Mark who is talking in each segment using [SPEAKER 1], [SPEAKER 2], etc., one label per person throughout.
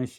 [SPEAKER 1] እሺ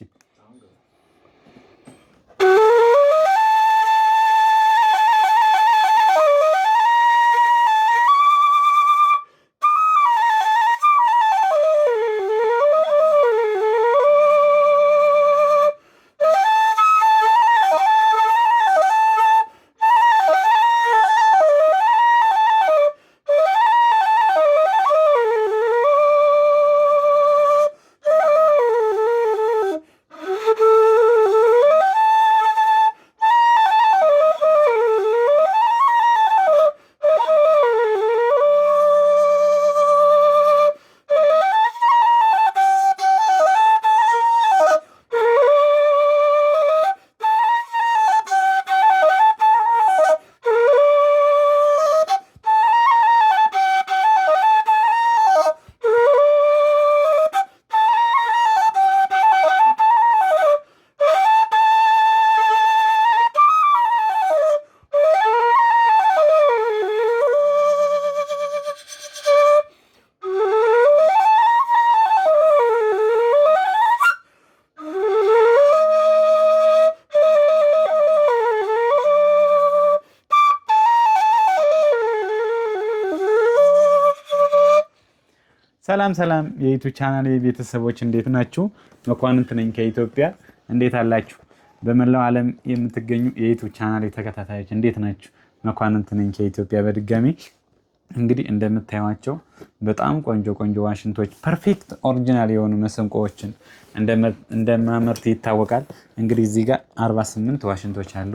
[SPEAKER 1] ሰላም ሰላም የዩቲዩብ ቻናል ቤተሰቦች እንዴት ናችሁ? መኳንንት ነኝ ከኢትዮጵያ። እንዴት አላችሁ? በመላው ዓለም የምትገኙ የዩቲዩብ ቻናል ተከታታዮች እንዴት ናችሁ? መኳንንት ነኝ ከኢትዮጵያ። በድጋሚ እንግዲህ እንደምታዩዋቸው በጣም ቆንጆ ዋሽንቶች ፐርፌክት ኦሪጂናል የሆኑ መሰንቆዎችን እንደማመርት ይታወቃል። እንግዲህ እዚህ ጋር 48 ዋሽንቶች አሉ።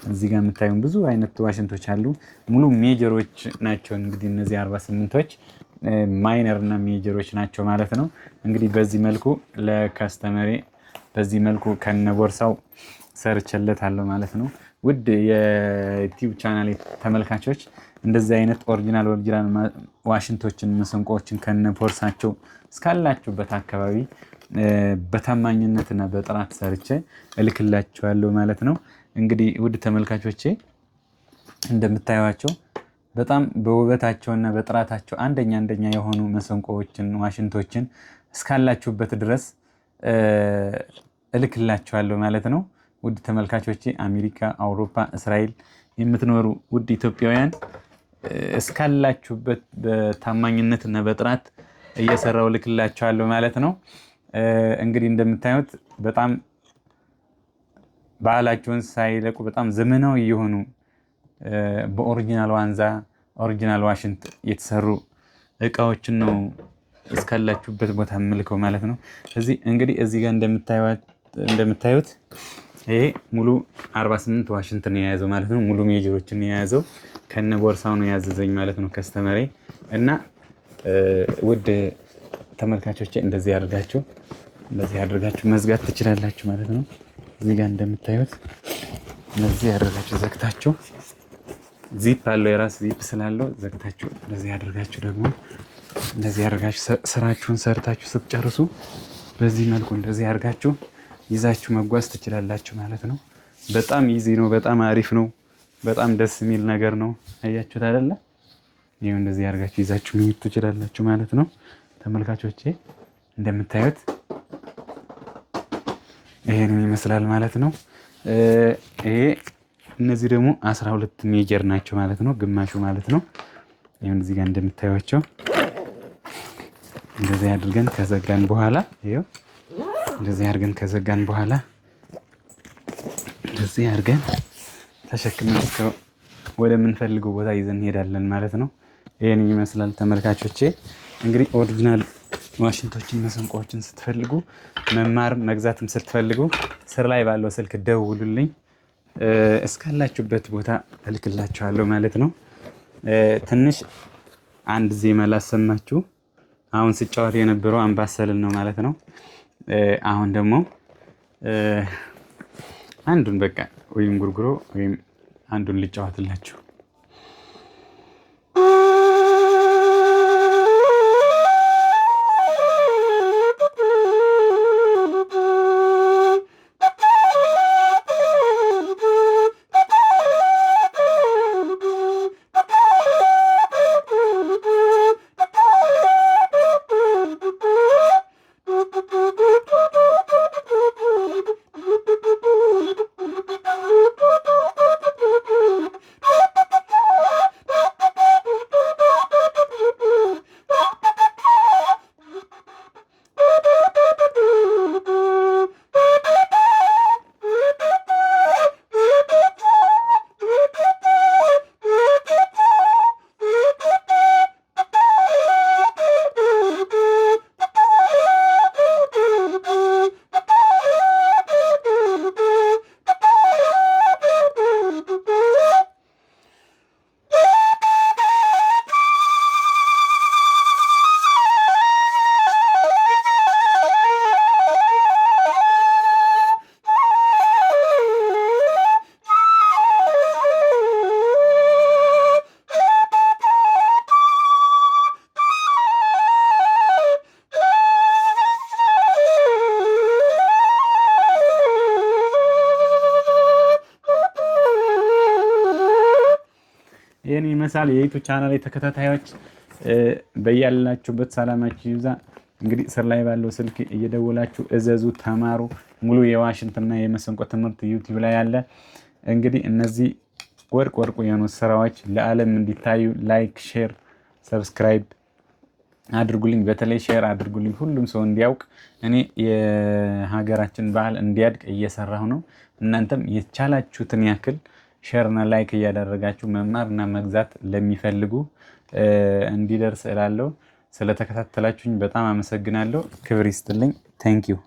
[SPEAKER 1] እዚህ ጋር የምታዩ ብዙ አይነት ዋሽንቶች አሉ። ሙሉ ሜጀሮች ናቸው። እንግዲህ እነዚህ 48ቶች ማይነር እና ሜጀሮች ናቸው ማለት ነው። እንግዲህ በዚህ መልኩ ለካስተመሬ በዚህ መልኩ ከነቦርሳው ሰርቼለታለሁ ማለት ነው። ውድ የዩቲዩብ ቻናል ተመልካቾች እንደዚህ አይነት ኦሪጂናል ዋሽንቶችን መሰንቆዎችን ከነቦርሳቸው እስካላችሁበት አካባቢ በታማኝነትና በጥራት ሰርቼ እልክላችኋለሁ ማለት ነው። እንግዲህ ውድ ተመልካቾቼ እንደምታዩዋቸው በጣም በውበታቸውና በጥራታቸው አንደኛ የሆኑ መሰንቆዎችን ዋሽንቶችን እስካላችሁበት ድረስ እልክላችኋለሁ ማለት ነው። ውድ ተመልካቾቼ አሜሪካ፣ አውሮፓ፣ እስራኤል የምትኖሩ ውድ ኢትዮጵያውያን እስካላችሁበት በታማኝነትና በጥራት እየሰራው እልክላችኋለሁ ማለት ነው። እንግዲህ እንደምታዩት በጣም ባህላቸውን ሳይለቁ በጣም ዘመናዊ የሆኑ በኦሪጂናል ዋንዛ ኦሪጂናል ዋሽንት የተሰሩ እቃዎችን ነው እስካላችሁበት ቦታ ምልከው ማለት ነው። እዚህ ጋር እንደምታዩት ይሄ ሙሉ 48 ዋሽንት ነው የያዘው ማለት ነው። ሙሉ ሜጀሮችን ነው የያዘው ከነ ቦርሳው ነው ያዘዘኝ ማለት ነው ከስተመሬ። እና ውድ ተመልካቾቼ እንደዚህ አድርጋችሁ መዝጋት ትችላላችሁ ማለት ነው። እዚህ ጋር እንደምታዩት እንደዚህ አድርጋችሁ ዘግታችሁ ዚፕ አለው የራስ ዚፕ ስላለው ዘግታችሁ እንደዚህ አድርጋችሁ ደግሞ እንደዚህ አድርጋችሁ ስራችሁን ሰርታችሁ ስትጨርሱ በዚህ መልኩ እንደዚህ አድርጋችሁ ይዛችሁ መጓዝ ትችላላችሁ ማለት ነው። በጣም ኢዚ ነው። በጣም አሪፍ ነው። በጣም ደስ የሚል ነገር ነው። አያችሁት አይደለ? ይሄው እንደዚህ አድርጋችሁ ይዛችሁ መሄድ ትችላላችሁ ማለት ነው። ተመልካቾቼ እንደምታዩት ይሄን ይመስላል ማለት ነው። እነዚህ ደግሞ 12 ሜጀር ናቸው ማለት ነው። ግማሹ ማለት ነው። ይሄን እዚህ ጋር እንደምታዩቸው እንደዚህ አድርገን ከዘጋን በኋላ እንደዚህ አድርገን ተሸክመን ወደ ምንፈልገው ቦታ ይዘን እንሄዳለን ማለት ነው። ይሄን ይመስላል ተመልካቾቼ። እንግዲህ ኦሪጂናል ዋሽንቶችን መሰንቆዎችን ስትፈልጉ መማር መግዛትም ስትፈልጉ ስር ላይ ባለው ስልክ ደውሉልኝ። እስካላችሁበት ቦታ እልክላችኋለሁ ማለት ነው። ትንሽ አንድ ዜማ ላሰማችሁ። አሁን ስጫወት የነበረው አምባሰልን ነው ማለት ነው። አሁን ደግሞ አንዱን በቃ ወይም ጉርጉሮ ወይም አንዱን ልጫወትላችሁ። ይህን ይመስላል። የዩቲዩብ ቻናል ተከታታዮች በያላችሁበት ሰላማችሁ ይብዛ። እንግዲህ ስር ላይ ባለው ስልክ እየደወላችሁ እዘዙ፣ ተማሩ። ሙሉ የዋሽንትና የመሰንቆ ትምህርት ዩቲዩብ ላይ አለ። እንግዲህ እነዚህ ወርቅ የሆኑ ስራዎች ለዓለም እንዲታዩ ላይክ፣ ሼር፣ ሰብስክራይብ አድርጉልኝ። በተለይ ሼር አድርጉልኝ፣ ሁሉም ሰው እንዲያውቅ። እኔ የሀገራችን ባህል እንዲያድግ እየሰራሁ ነው። እናንተም የቻላችሁትን ያክል ሼርና ላይክ እያደረጋችሁ መማርና መግዛት ለሚፈልጉ እንዲደርስ እላለሁ። ስለተከታተላችሁኝ በጣም አመሰግናለሁ። ክብር ይስጥልኝ። ታንኪዩ